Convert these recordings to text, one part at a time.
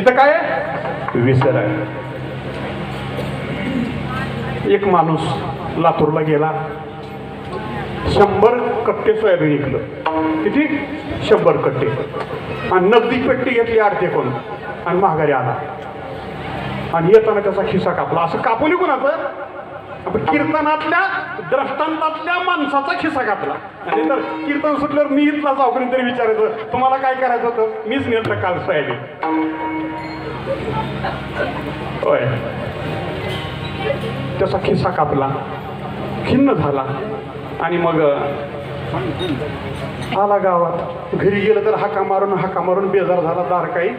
इथं काय आहे? विसर आहे. एक माणूस लातूरला गेला, 100 कट्टे सोयाबीन विकलं. किती? 100 कट्टे. आणि नगदी पेट्टी घेतली 8 कोण आणि माघारी आला. आणि येताना त्याचा खिसा कापला. असं कापून कोणाचं? आपण कीर्तनातल्या द्रष्टांतातल्या माणसाचा खिसा कापला. आणि तर कीर्तन सुटल्यावर मी इथला जाऊ तरी विचारायचं, तुम्हाला काय करायचं होतं? मीच नेलं काल सोयाबीन. होय. त्याचा खिसा कापला, खिन्न झाला. आणि मग आला गावात. घरी गेलं तर हाका मारून बेजार झाला. दार काही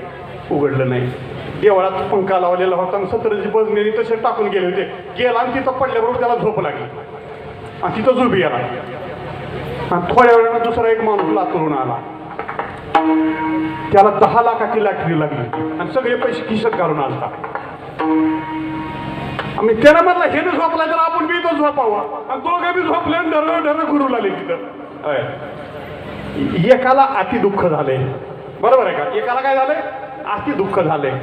उघडलं नाही. देवळात पंखा लावलेला होता आणि 17ची बजमेरी तसे टाकून गेले होते. गेला आणि तिथं पडल्याबरोबर त्याला झोप लागली आणि तिथं झोपी गेला. आणि थोड्या वेळानं दुसरा एक माणूस लातूरून आला. त्याला 10 लाखाची लॅटरी लागली आणि सगळे पैसे खिशात घालून आलता. आम्ही त्याला म्हटलं, हे न झोपला तर आपण बी इथं झोपावं. आणि दोघं बी झोपले आणि ढर घुरू लागले तिथं. एकाला अति दुःख झाले. बरोबर आहे का? एकाला काय झालंय? अति दुःख झालंय.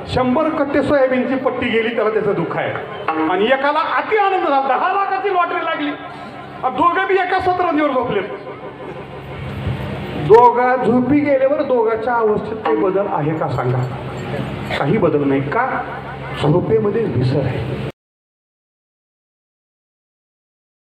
100 कट्टे सोयाबीनची पट्टी गेली, त्याला त्याचं दुःख आहे. आणि एकाला अति आनंद झाला, 10 लाखाची लॉटरी लागली. दोघं बी एका सतरंजीवर झोपले. दोघा झोपी गेल्यावर दोघांच्या अवस्थेत काही बदल आहे का सांगा? काही बदल नाही. का? झोपेमध्ये विसर आहे.